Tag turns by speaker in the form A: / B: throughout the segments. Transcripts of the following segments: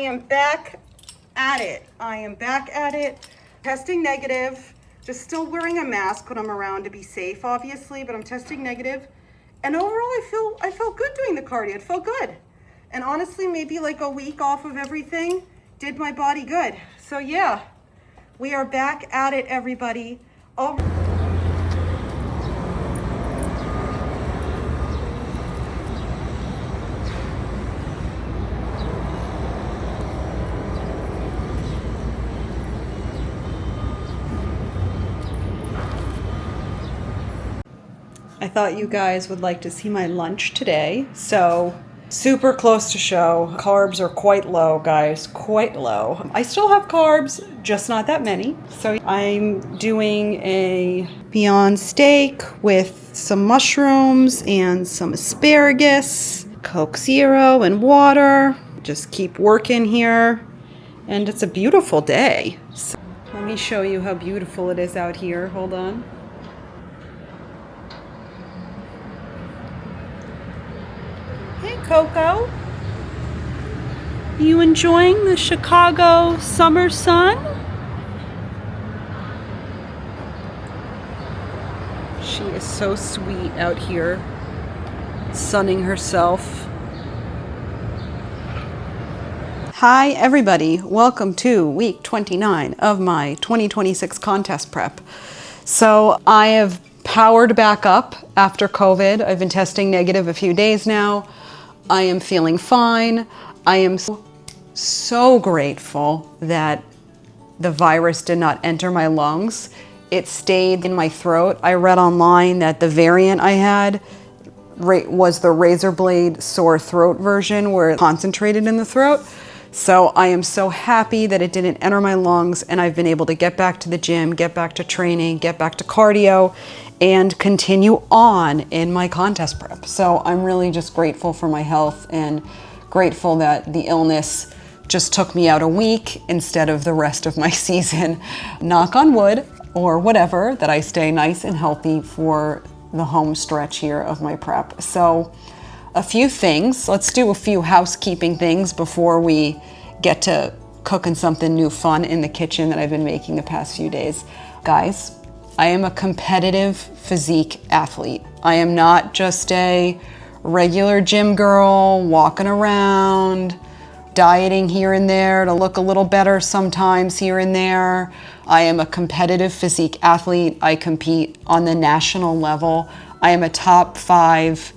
A: am back at it. I am back at it. Testing negative. Just still wearing a mask when I'm around to be safe, obviously, but I'm testing negative. And overall, I felt good doing the cardio. It felt good. And honestly, maybe like a week off of everything did my body good. So yeah, we are back at it, everybody. I thought you guys would like to see my lunch today. So super close to show. Carbs are quite low, guys, quite low. I still have carbs, just not that many. So I'm doing a Beyond Steak with some mushrooms and some asparagus, Coke Zero and water. Just keep working here. And it's a beautiful day. So let me show you how beautiful it is out here. Hold on. Hey, Coco. You enjoying the Chicago summer sun? She is so sweet out here, sunning herself. Hi, everybody. Welcome to week 29 of my 2026 contest prep. So I have powered back up after COVID. I've been testing negative a few days now. I am feeling fine. I am so grateful that the virus did not enter my lungs. It stayed in my throat. I read online that the variant I had was the razor blade sore throat version where it concentrated in the throat. So I am so happy that it didn't enter my lungs and I've been able to get back to the gym, get back to training, get back to cardio, and continue on in my contest prep. So I'm really just grateful for my health and grateful that the illness just took me out a week instead of the rest of my season. Knock on wood or whatever, that I stay nice and healthy for the home stretch here of my prep. So a few things, let's do a few housekeeping things before we get to cooking something new fun in the kitchen that I've been making the past few days. Guys, I am a competitive physique athlete. I am not just a regular gym girl walking around, dieting here and there to look a little better sometimes here and there. I am a competitive physique athlete. I compete on the national level. I am a top 5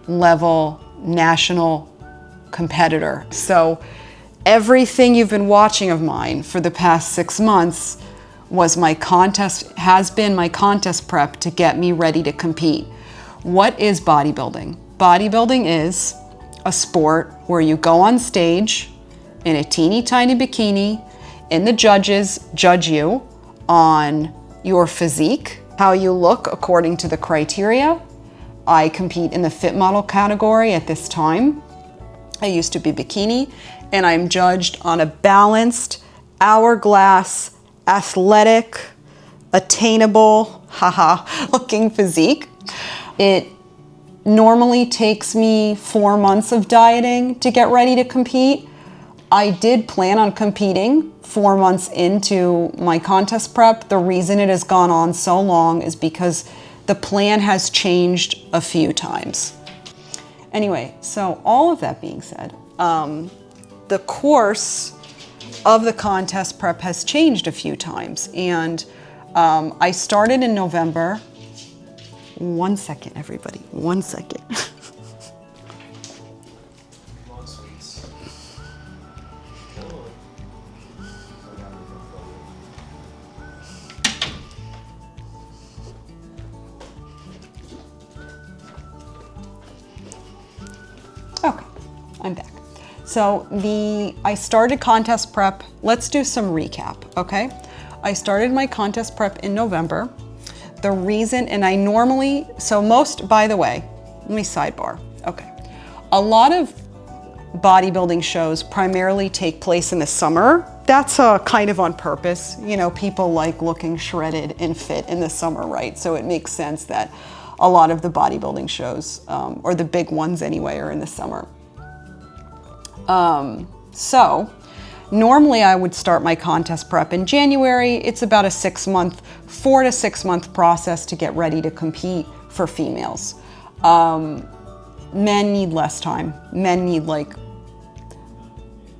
A: level national competitor. So everything you've been watching of mine for the past 6 months has been my contest prep to get me ready to compete. What is bodybuilding? Bodybuilding is a sport where you go on stage in a teeny tiny bikini and the judges judge you on your physique, how you look according to the criteria. I compete in the fit model category at this time. I used to be bikini, and I'm judged on a balanced, hourglass, athletic, attainable, looking physique. It normally takes me 4 months of dieting to get ready to compete. I did plan on competing 4 months into my contest prep. The reason it has gone on so long is because the plan has changed a few times. Anyway, so all of that being said, the course of the contest prep has changed a few times. And I started in November. 1 second, everybody, 1 second. Okay, I'm back. So I started contest prep. Let's do some recap, okay? I started my contest prep in November. The reason, and I normally, by the way, let me sidebar. Okay. A lot of bodybuilding shows primarily take place in the summer. That's kind of on purpose. You know, people like looking shredded and fit in the summer, right? So it makes sense that a lot of the bodybuilding shows, or the big ones anyway, are in the summer. So normally I would start my contest prep in January. It's about a 4 to 6 month process to get ready to compete for females. Men need less time. Men need like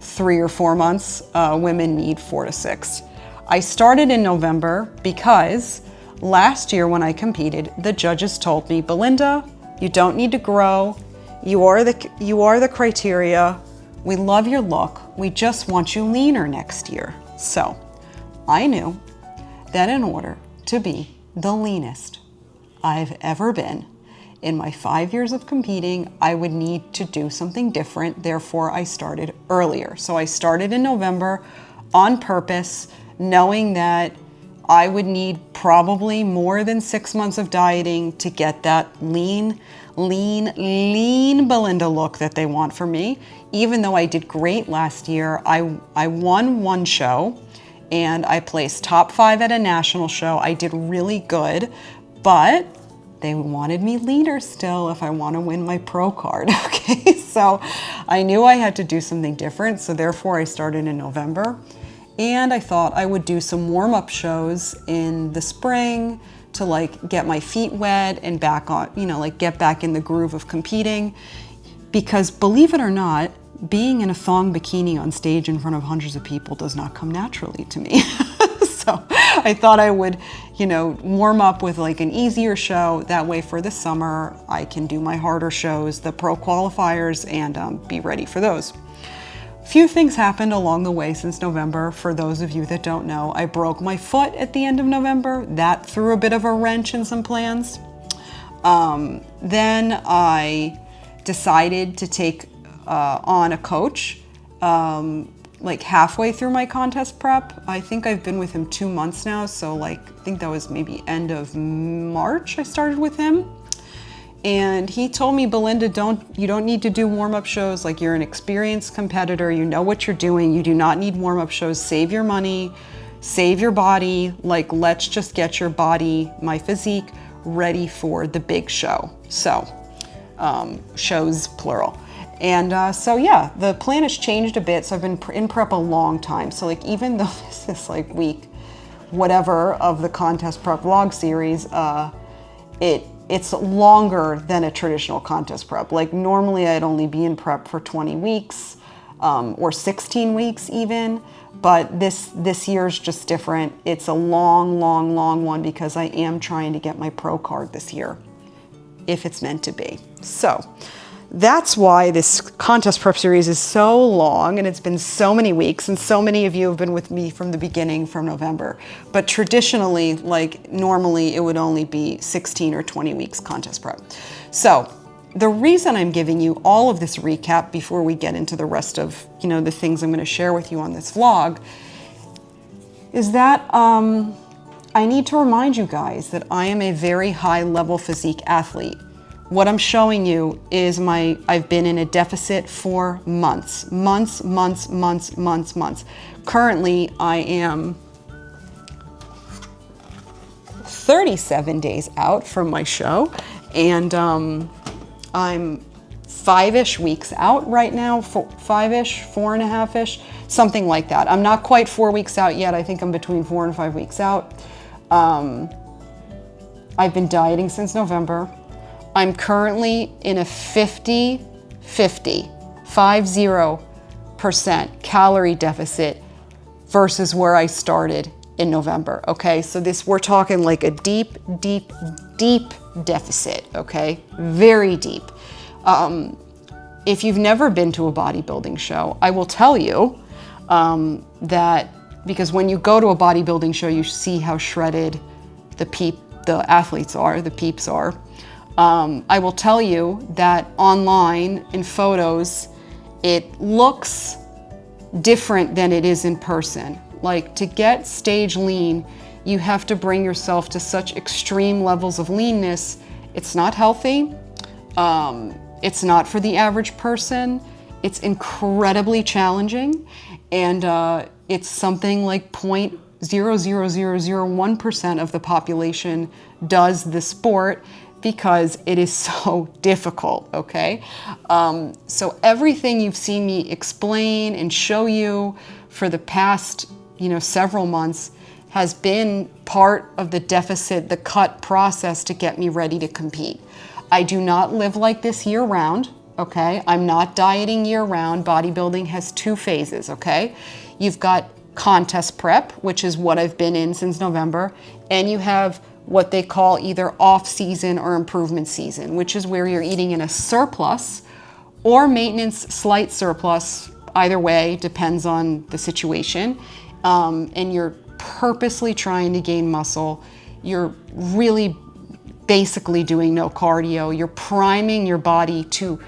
A: 3 or 4 months. Women need 4 to 6. I started in November because last year when I competed, the judges told me, Belinda, you don't need to grow. You are the criteria. We love your look. We just want you leaner next year. So I knew that in order to be the leanest I've ever been in my 5 years of competing, I would need to do something different. Therefore, I started earlier. So I started in November on purpose, knowing that I would need probably more than 6 months of dieting to get that lean Belinda look that they want from me. Even though I did great last year, I won one show and I placed top 5 at a national show. I did really good, but they wanted me leaner still if I want to win my pro card, okay? So I knew I had to do something different, so therefore I started in November. And I thought I would do some warm-up shows in the spring to like get my feet wet and back on, like get back in the groove of competing. Because believe it or not, being in a thong bikini on stage in front of hundreds of people does not come naturally to me. So I thought I would, warm up with like an easier show. That way for the summer, I can do my harder shows, the pro qualifiers, and be ready for those. Few things happened along the way since November. For those of you that don't know, I broke my foot at the end of November. That threw a bit of a wrench in some plans. Then I decided to take on a coach like halfway through my contest prep. I think I've been with him 2 months now. So I think that was maybe end of March I started with him. And he told me, Belinda, you don't need to do warm-up shows. Like, you're an experienced competitor. You know what you're doing. You do not need warm-up shows. Save your money, save your body. Like, let's just get your body, my physique, ready for the big show. So, shows plural. And so yeah, the plan has changed a bit. So I've been in prep a long time. So like, even though this is like week whatever of the contest prep vlog series, it's longer than a traditional contest prep. Like normally I'd only be in prep for 20 weeks or 16 weeks even, but this year's just different. It's a long one because I am trying to get my pro card this year, if it's meant to be. So that's why this contest prep series is so long and it's been so many weeks, and so many of you have been with me from the beginning, from November. But traditionally, like normally it would only be 16 or 20 weeks contest prep. So the reason I'm giving you all of this recap before we get into the rest of, the things I'm going to share with you on this vlog is that I need to remind you guys that I am a very high level physique athlete. What I'm showing you is I've been in a deficit for months. Currently, I am 37 days out from my show, and I'm 5-ish weeks out right now, 5-ish, 4.5-ish, something like that. I'm not quite 4 weeks out yet. I think I'm between 4 and 5 weeks out. I've been dieting since November. I'm currently in a 50% calorie deficit versus where I started in November, okay? So we're talking like a deep deficit, okay? Very deep. If you've never been to a bodybuilding show, I will tell you that, because when you go to a bodybuilding show, you see how shredded the athletes are, the peeps are. I will tell you that online in photos, it looks different than it is in person. Like, to get stage lean, you have to bring yourself to such extreme levels of leanness. It's not healthy. It's not for the average person. It's incredibly challenging. And it's something like 0.00001% of the population does the sport. because it is so difficult, okay? So everything you've seen me explain and show you for the past, several months has been part of the deficit, the cut process to get me ready to compete. I do not live like this year round, okay? I'm not dieting year round. Bodybuilding has 2 phases, okay? You've got contest prep, which is what I've been in since November, and you have what they call either off-season or improvement season, which is where you're eating in a surplus or maintenance slight surplus. Either way, depends on the situation. And you're purposely trying to gain muscle. You're really basically doing no cardio. You're priming your body to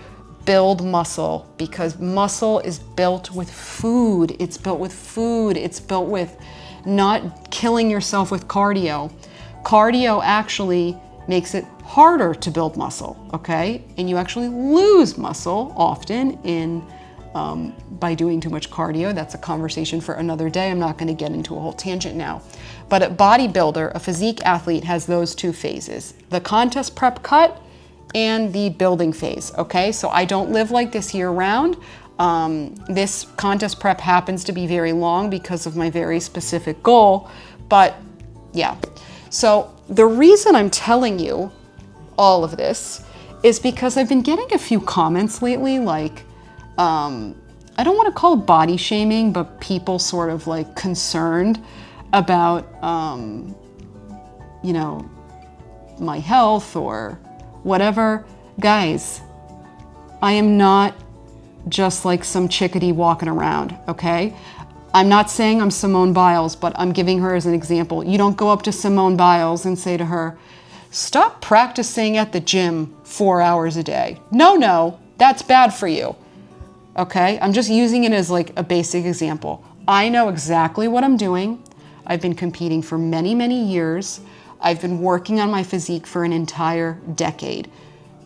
A: build muscle, because muscle is built with food. It's built with food. It's built with not killing yourself with cardio. Cardio actually makes it harder to build muscle, okay? And you actually lose muscle often by doing too much cardio. That's a conversation for another day. I'm not going to get into a whole tangent now. But a bodybuilder, a physique athlete, has those 2 phases: the contest prep cut and the building phase, okay? So I don't live like this year round. This contest prep happens to be very long because of my very specific goal, but yeah. So the reason I'm telling you all of this is because I've been getting a few comments lately, like, I don't want to call it body shaming, but people sort of like concerned about, my health or whatever. Guys, I am not just like some chickadee walking around, okay? I'm not saying I'm Simone Biles, but I'm giving her as an example. You don't go up to Simone Biles and say to her, stop practicing at the gym 4 hours a day. No, that's bad for you. Okay, I'm just using it as like a basic example. I know exactly what I'm doing. I've been competing for many, many years. I've been working on my physique for an entire decade.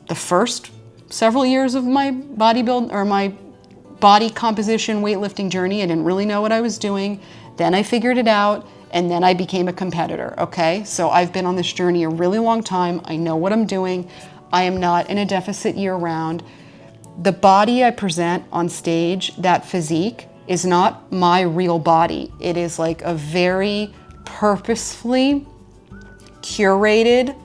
A: The first several years of my my body composition weightlifting journey, I didn't really know what I was doing. Then I figured it out, and then I became a competitor, okay? So I've been on this journey a really long time. I know what I'm doing. I am not in a deficit year round. The body I present on stage, that physique, is not my real body. It is like a very purposefully curated,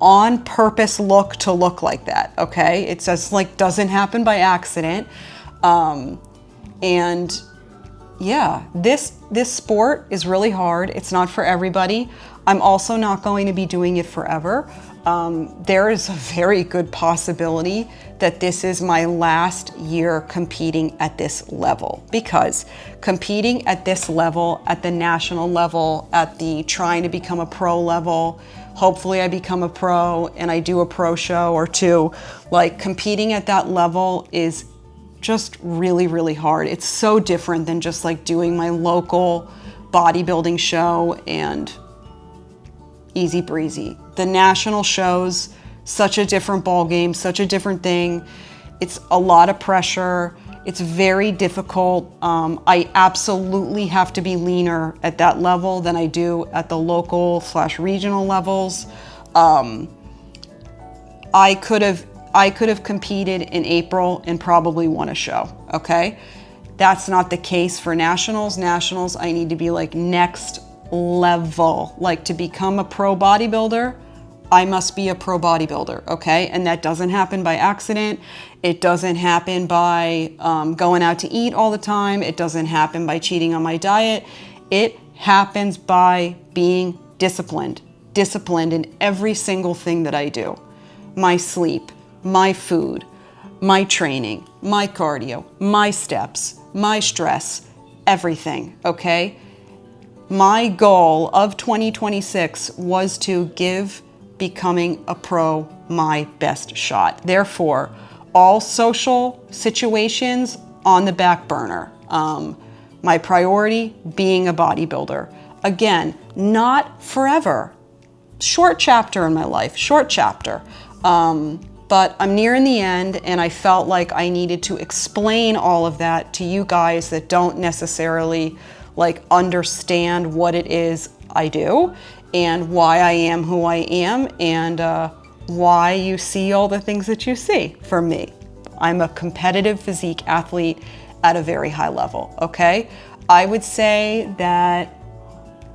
A: on purpose look to look like that, okay? It just like doesn't happen by accident. And yeah, this sport is really hard. It's not for everybody. I'm also not going to be doing it forever. There is a very good possibility that this is my last year competing at this level, because competing at this level, at the national level, at the trying to become a pro level, hopefully I become a pro and I do a pro show or 2, like competing at that level is just really, really hard. It's so different than just like doing my local bodybuilding show and easy breezy. The national shows, such a different ball game, such a different thing. It's a lot of pressure. It's very difficult. I absolutely have to be leaner at that level than I do at the local/regional levels. I could have competed in April and probably won a show, okay? That's not the case for nationals. Nationals, I need to be like next level. Like to become a pro bodybuilder, I must be a pro bodybuilder, okay? And that doesn't happen by accident. It doesn't happen by going out to eat all the time. It doesn't happen by cheating on my diet. It happens by being disciplined in every single thing that I do. My sleep, my food, my training, my cardio, my steps, my stress, everything, okay? My goal of 2026 was to give becoming a pro my best shot. Therefore, all social situations on the back burner. My priority, being a bodybuilder. Again, not forever. Short chapter in my life, short chapter. But I'm nearing the end, and I felt like I needed to explain all of that to you guys that don't necessarily like understand what it is I do and why I am who I am, and why you see all the things that you see from me. I'm a competitive physique athlete at a very high level, okay? I would say that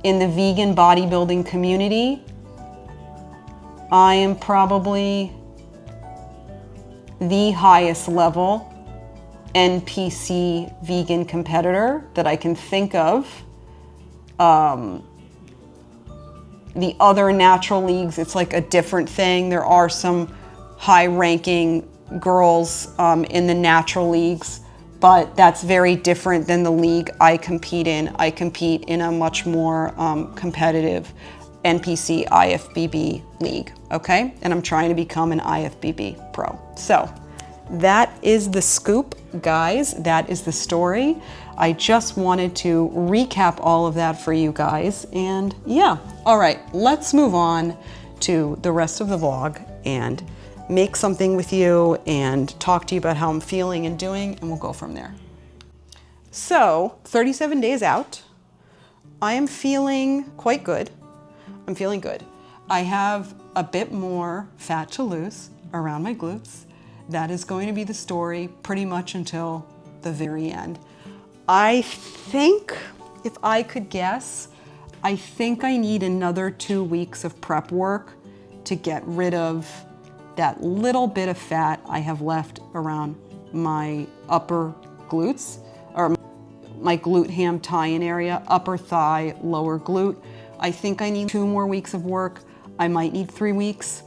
A: in the vegan bodybuilding community, I am probably the highest level NPC vegan competitor that I can think of. The other natural leagues, it's like a different thing. There are some high-ranking girls in the natural leagues, but that's very different than the league I compete in. I compete in a much more competitive NPC IFBB league, okay? And I'm trying to become an IFBB pro. So that is the scoop, guys. That is the story. I just wanted to recap all of that for you guys. And yeah, all right, let's move on to the rest of the vlog and make something with you and talk to you about how I'm feeling and doing, and we'll go from there. So 37 days out, I am feeling quite good. I'm feeling good. I have a bit more fat to lose around my glutes. That is going to be the story pretty much until the very end. I think, if I could guess, I think I need another 2 weeks of prep work to get rid of that little bit of fat I have left around my upper glutes, or my glute ham tie-in area, upper thigh, lower glute. I think I need 2 more weeks of work. I might need 3 weeks.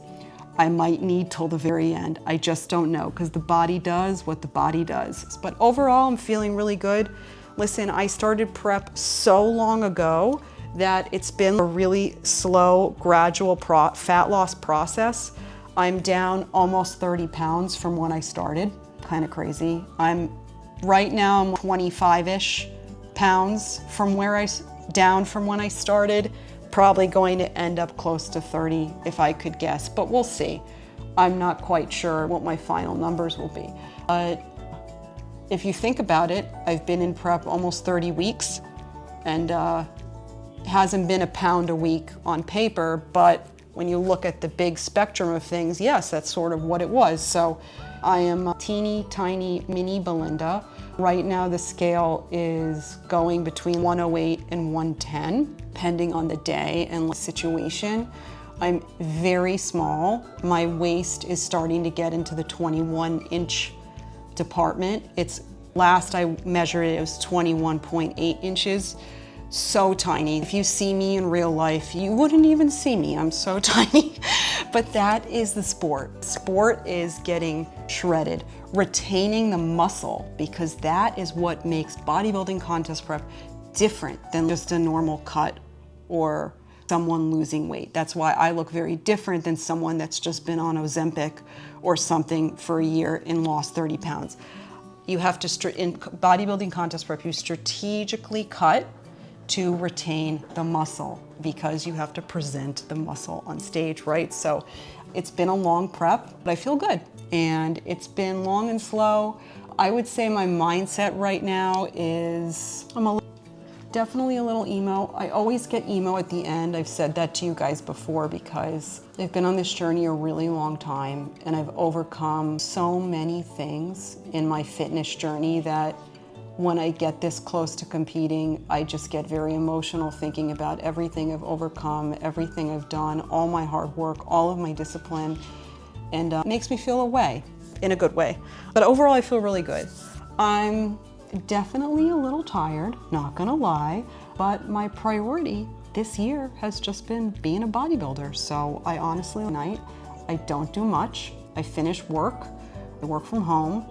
A: I might need till the very end. I just don't know, because the body does what the body does. But overall, I'm feeling really good. Listen, I started prep so long ago that it's been a really slow, gradual fat loss process. I'm down almost 30 pounds from when I started. Kind of crazy. Right now I'm 25-ish pounds down from when I started. Probably going to end up close to 30 if I could guess, but we'll see. I'm not quite sure what my final numbers will be. But if you think about it, I've been in prep almost 30 weeks and hasn't been a pound a week on paper, but when you look at the big spectrum of things, yes, that's sort of what it was. So I am a teeny tiny mini Belinda. Right now the scale is going between 108 and 110, depending on the day and the situation. I'm very small. My waist is starting to get into the 21-inch department. Last I measured it was 21.8 inches. So tiny. If you see me in real life, you wouldn't even see me. I'm so tiny. But that is the sport. Sport is getting shredded, retaining the muscle, because that is what makes bodybuilding contest prep different than just a normal cut or someone losing weight. That's why I look very different than someone that's just been on Ozempic or something for a year and lost 30 pounds. You have to, in bodybuilding contest prep, you strategically cut to retain the muscle, because you have to present the muscle on stage, right? So it's been a long prep, but I feel good. And it's been long and slow. I would say my mindset right now is, definitely a little emo. I always get emo at the end. I've said that to you guys before, because I've been on this journey a really long time and I've overcome so many things in my fitness journey that when I get this close to competing, I just get very emotional thinking about everything I've overcome, everything I've done, all my hard work, all of my discipline, and it makes me feel away in a good way. But overall, I feel really good. I'm definitely a little tired, not gonna lie, but my priority this year has just been being a bodybuilder. So I honestly, at night, I don't do much. I finish work, I work from home,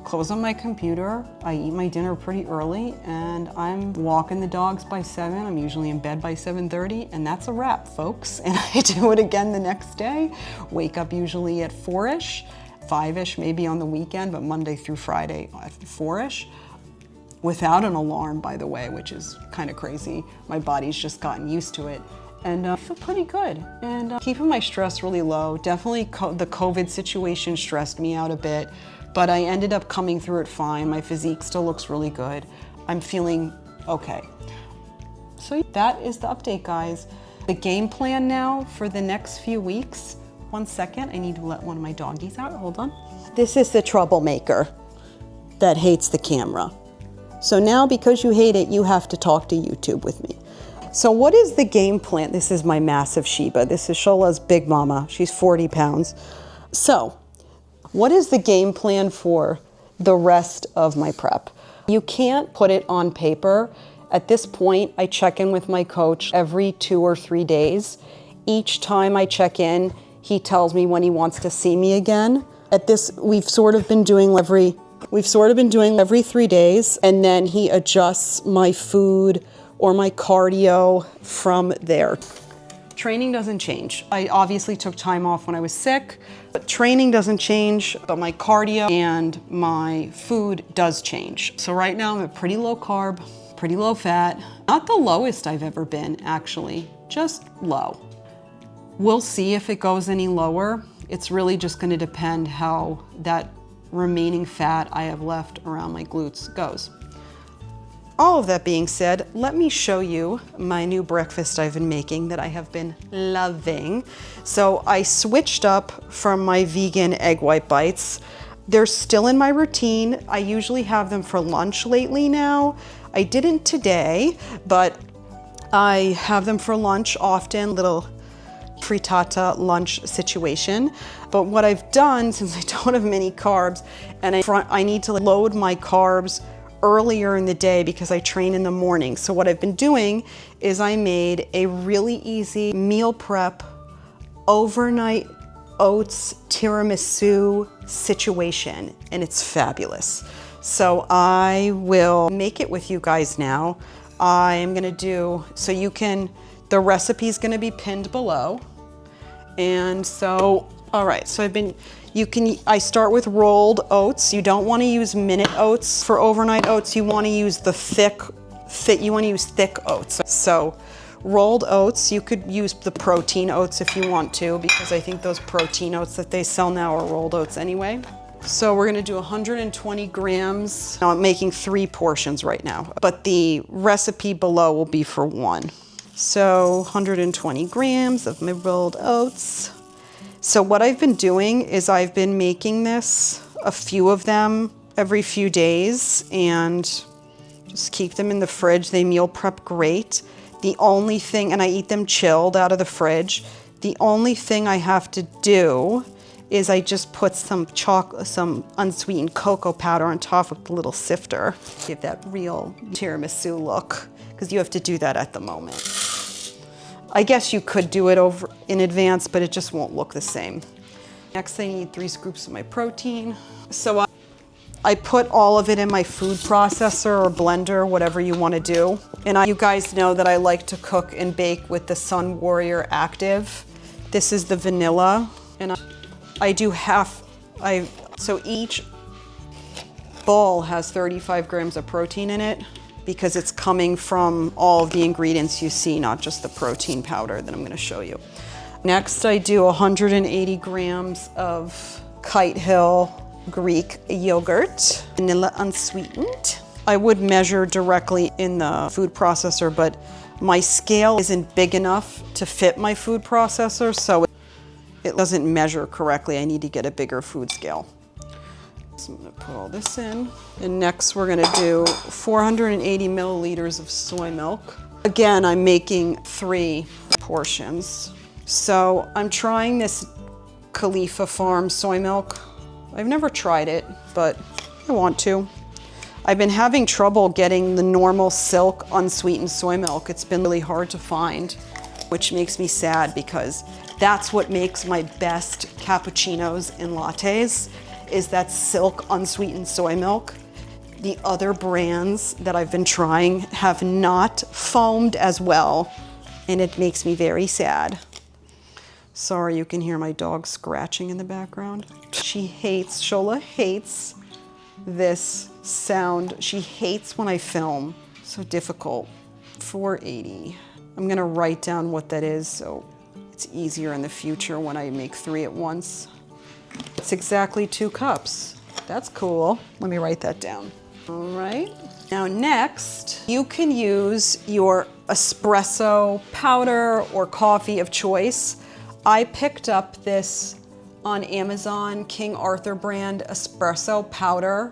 A: close on my computer, I eat my dinner pretty early, and I'm walking the dogs by 7. I'm usually in bed by 7:30, and that's a wrap, folks. And I do it again the next day. Wake up usually at 4-ish, 5-ish maybe on the weekend, but Monday through Friday at 4-ish. Without an alarm, by the way, which is kind of crazy. My body's just gotten used to it. And I feel pretty good. And keeping my stress really low. Definitely the COVID situation stressed me out a bit, but I ended up coming through it fine. My physique still looks really good. I'm feeling okay. So that is the update, guys. The game plan now for the next few weeks, 1 second. I need to let one of my doggies out. Hold on. This is the troublemaker that hates the camera. So now because you hate it, you have to talk to YouTube with me. So what is the game plan? This is my massive Shiba. This is Shola's big mama. She's 40 pounds. So what is the game plan for the rest of my prep? You can't put it on paper. At this point, I check in with my coach every 2 or 3 days. Each time I check in, he tells me when he wants to see me again. At this, we've sort of been doing every 3 days, and then he adjusts my food or my cardio from there. Training doesn't change. I obviously took time off when I was sick, but training doesn't change, but my cardio and my food does change. So right now I'm at pretty low carb, pretty low fat. Not the lowest I've ever been, actually, just low. We'll see if it goes any lower. It's really just gonna depend how that remaining fat I have left around my glutes goes. All of that being said, let me show you my new breakfast I've been making that I have been loving. So I switched up from my vegan egg white bites. They're still in my routine. I usually have them for lunch lately now. I didn't today, but I have them for lunch often, little frittata lunch situation. But what I've done, since I don't have many carbs, and I need to load my carbs earlier in the day because I train in the morning. So what I've been doing is I made a really easy meal prep overnight oats tiramisu situation, and it's fabulous. So I will make it with you guys now. I'm gonna do, so you can, the recipe is gonna be pinned below. And so, all right, so I start with rolled oats. You don't want to use minute oats for overnight oats. You want to use the thick oats. So rolled oats, you could use the protein oats if you want to, because I think those protein oats that they sell now are rolled oats anyway. So we're gonna do 120 grams. Now I'm making 3 portions right now, but the recipe below will be for 1. So 120 grams of my rolled oats. So what I've been doing is I've been making this, a few of them every few days, and just keep them in the fridge. They meal prep great. The only thing, and I eat them chilled out of the fridge. The only thing I have to do is I just put some unsweetened cocoa powder on top with the little sifter. Give that real tiramisu look, because you have to do that at the moment. I guess you could do it over in advance, but it just won't look the same. Next, I need 3 scoops of my protein. So I put all of it in my food processor or blender, whatever you want to do. And you guys know that I like to cook and bake with the Sun Warrior Active. This is the vanilla, and I do so each bowl has 35 grams of protein in it, because it's coming from all of the ingredients you see, not just the protein powder that I'm gonna show you. Next, I do 180 grams of Kite Hill Greek yogurt, vanilla unsweetened. I would measure directly in the food processor, but my scale isn't big enough to fit my food processor, so it doesn't measure correctly. I need to get a bigger food scale. So I'm gonna put all this in. And next we're gonna do 480 milliliters of soy milk. Again, I'm making 3 portions. So I'm trying this Khalifa Farm soy milk. I've never tried it, but I want to. I've been having trouble getting the normal Silk unsweetened soy milk. It's been really hard to find, which makes me sad, because that's what makes my best cappuccinos and lattes, is that Silk unsweetened soy milk. The other brands that I've been trying have not foamed as well, and it makes me very sad. Sorry, you can hear my dog scratching in the background. Shola hates this sound. She hates when I film. So difficult. 480. I'm gonna write down what that is so it's easier in the future when I make 3 at once. It's exactly 2 cups. That's cool. Let me write that down. All right. Now next, you can use your espresso powder or coffee of choice. I picked up this on Amazon, King Arthur brand espresso powder,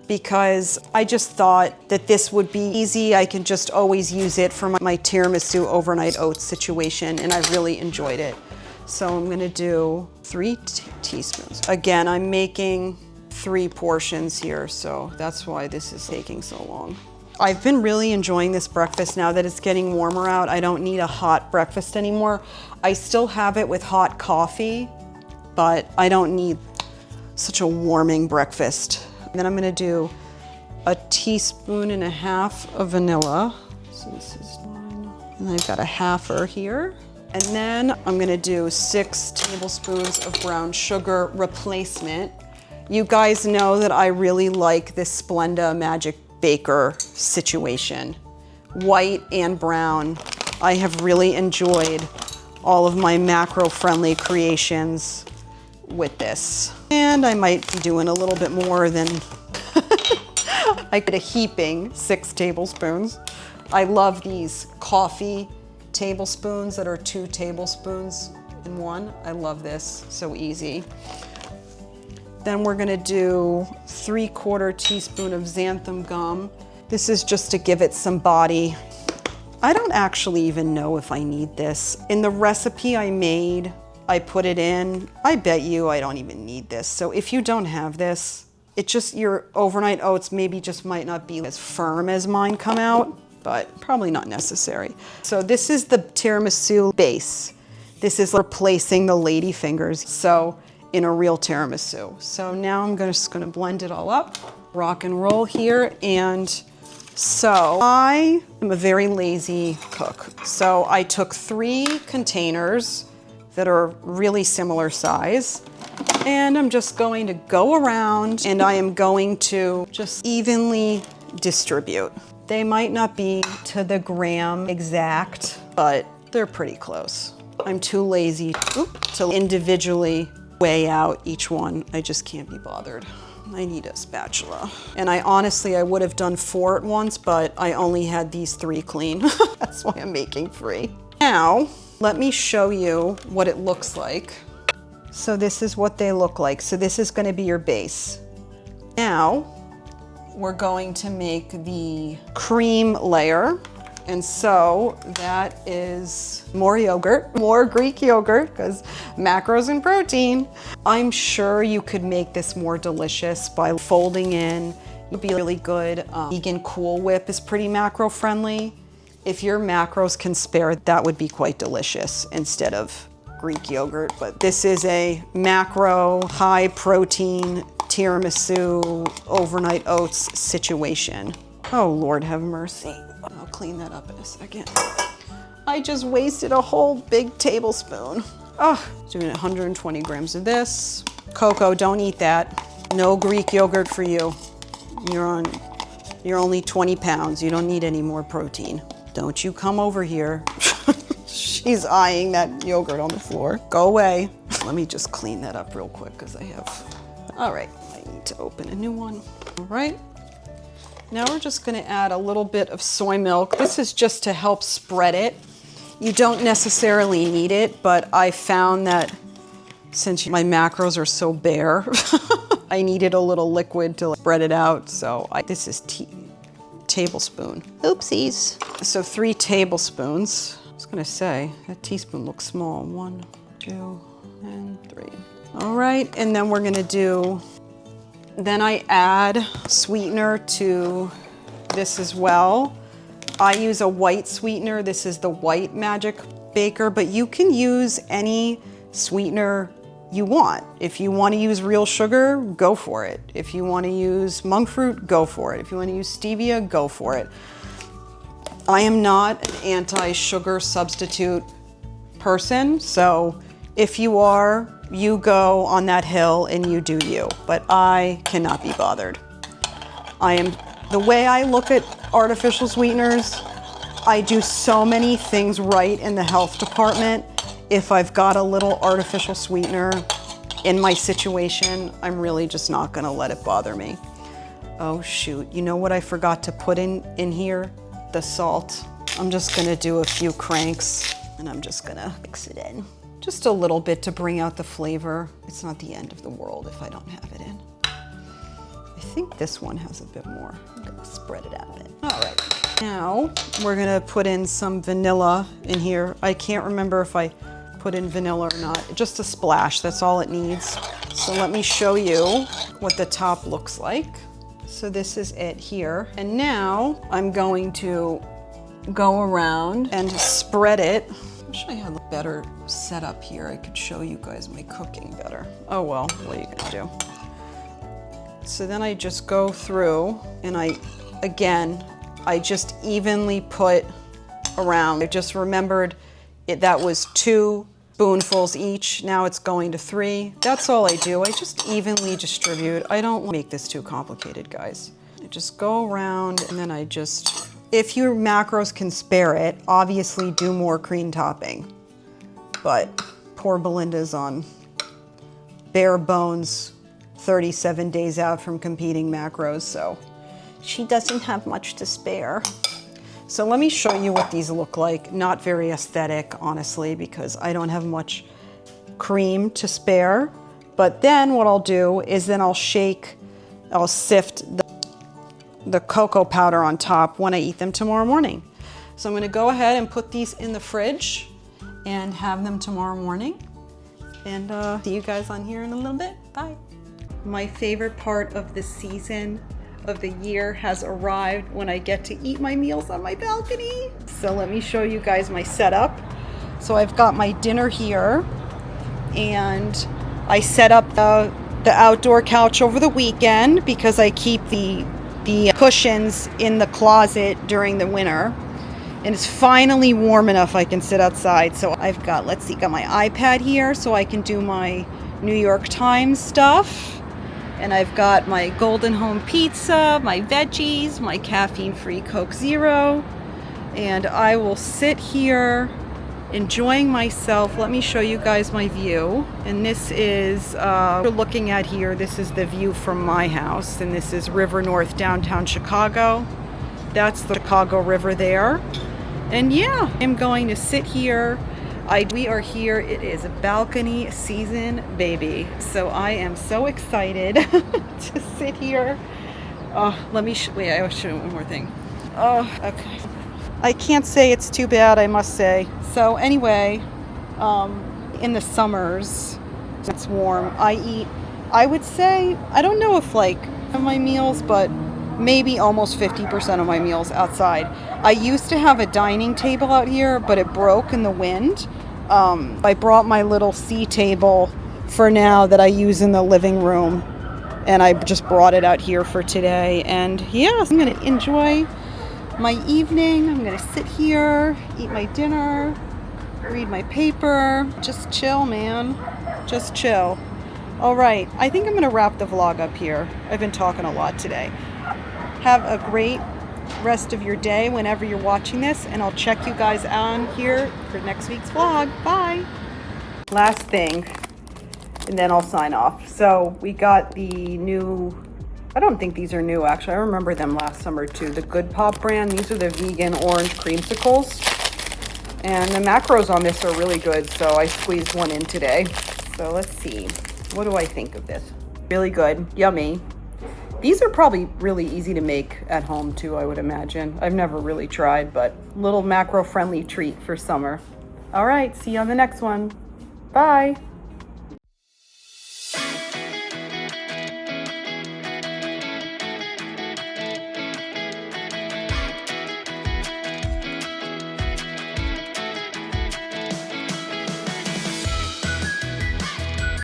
A: because I just thought that this would be easy. I can just always use it for my tiramisu overnight oats situation, and I really enjoyed it. So I'm gonna do 3 teaspoons. Again, I'm making 3 portions here, so that's why this is taking so long. I've been really enjoying this breakfast now that it's getting warmer out. I don't need a hot breakfast anymore. I still have it with hot coffee, but I don't need such a warming breakfast. Then I'm gonna do 1.5 teaspoons of vanilla. So this is 1, and I've got a halfer here. And then I'm gonna do 6 tablespoons of brown sugar replacement. You guys know that I really like this Splenda Magic Baker situation. White and brown. I have really enjoyed all of my macro-friendly creations with this. And I might be doing a little bit more than I could a heaping 6 tablespoons. I love these coffee tablespoons that are 2 tablespoons in one. I love this, so easy. Then we're gonna do 3/4 teaspoon of xanthan gum. This is just to give it some body. I don't actually even know if I need this. In the recipe I made, I put it in. I bet you I don't even need this. So if you don't have this, it just, your overnight oats maybe just might not be as firm as mine come out, but probably not necessary. So this is the tiramisu base. This is replacing the lady fingers, so in a real tiramisu. So now I'm just gonna blend it all up, rock and roll here. And so I am a very lazy cook. So I took 3 containers that are really similar size, and I'm just going to go around and I am going to just evenly distribute. They might not be to the gram exact, but they're pretty close. I'm too lazy to individually weigh out each one. I just can't be bothered. I need a spatula. And I would have done 4 at once, but I only had these 3 clean. That's why I'm making 3. Now, let me show you what it looks like. So this is what they look like. So this is gonna be your base. Now, we're going to make the cream layer. And so that is more yogurt, more Greek yogurt, because macros and protein. I'm sure you could make this more delicious by folding in. It'd be really good. Vegan Cool Whip is pretty macro friendly. If your macros can spare, that would be quite delicious instead of Greek yogurt. But this is a macro, high protein tiramisu overnight oats situation. Oh, Lord have mercy. I'll clean that up in a second. I just wasted a whole big tablespoon. Oh, doing 120 grams of this. Coco, don't eat that. No Greek yogurt for you. You're only 20 pounds. You don't need any more protein. Don't you come over here. She's eyeing that yogurt on the floor. Go away. Let me just clean that up real quick because I have. All right, I need to open a new one. All right. Now we're just gonna add a little bit of soy milk. This is just to help spread it. You don't necessarily need it, but I found that since my macros are so bare, I needed a little liquid to spread it out. So this is tablespoon. Oopsies. So 3 tablespoons. I was gonna say, that teaspoon looks small. 1, 2, and 3. All right, and then we're gonna do, then I add sweetener to this as well. I use a white sweetener. This is the white Magic Baker, but you can use any sweetener you want. If you want to use real sugar, go for it. If you want to use monk fruit, go for it. If you want to use stevia, go for it. I am not an anti-sugar substitute person, so if you are, you go on that hill and you do you, but I cannot be bothered. The way I look at artificial sweeteners, I do so many things right in the health department. If I've got a little artificial sweetener in my situation, I'm really just not gonna let it bother me. Oh shoot, you know what I forgot to put in here? The salt. I'm just gonna do a few cranks and I'm just gonna mix it in. Just a little bit to bring out the flavor. It's not the end of the world if I don't have it in. I think this one has a bit more. I'm gonna spread it out a bit. All right, now we're gonna put in some vanilla in here. I can't remember if I put in vanilla or not. Just a splash, that's all it needs. So let me show you what the top looks like. So this is it here. And now I'm going to go around and spread it. I wish I had a better setup here. I could show you guys my cooking better. Oh well, what are you gonna do? So then I just go through and I just evenly put around. I just remembered that was 2 spoonfuls each. Now it's going to 3. That's all I do. I just evenly distribute. I don't make this too complicated, guys. I just go around and then I just, if your macros can spare it, obviously do more cream topping. But poor Belinda's on bare bones 37 days out from competing macros, so she doesn't have much to spare. So let me show you what these look like. Not very aesthetic, honestly, because I don't have much cream to spare. But then what I'll do is then I'll sift the cocoa powder on top when I eat them tomorrow morning. So I'm gonna go ahead and put these in the fridge and have them tomorrow morning. And see you guys on here in a little bit. Bye. My favorite part of the season of the year has arrived when I get to eat my meals on my balcony. So let me show you guys my setup. So I've got my dinner here and I set up the outdoor couch over the weekend because I keep the cushions in the closet during the winter. And it's finally warm enough I can sit outside. So I've got, let's see, got my iPad here so I can do my New York Times stuff. And I've got my Golden Home pizza, my veggies, my caffeine-free Coke Zero. And I will sit here enjoying myself. Let me show you guys my view. And this is, we're looking at here, this is the view from my house. And this is River North, downtown Chicago. That's the Chicago River there. And yeah, I'm going to sit here. We are here, it is balcony season, baby. So I am so excited to sit here. Let me, wait, I will show you one more thing. Oh, okay. I can't say it's too bad, I must say. So anyway, in the summers, it's warm. I eat, I would say, I don't know if like my meals, but maybe almost 50% of my meals outside. I used to have a dining table out here, but it broke in the wind. I brought my little C table for now that I use in the living room, and I just brought it out here for today. And yes, I'm gonna enjoy my evening. I'm gonna sit here, eat my dinner, read my paper, just chill, man, just chill. All right, I think I'm gonna wrap the vlog up here. I've been talking a lot today. Have a great rest of your day whenever you're watching this, and I'll check you guys on here for next week's vlog. Bye. Last thing, and then I'll sign off. So we got the new, I don't think these are new actually, I remember them last summer too, the Good Pop brand. These are the vegan orange creamsicles, and the macros on this are really good, so I squeezed one in today. So let's see, what do I think of this? Really good, yummy. These are probably really easy to make at home too, I would imagine. I've never really tried, but little macro-friendly treat for summer. All right, see you on the next one. Bye.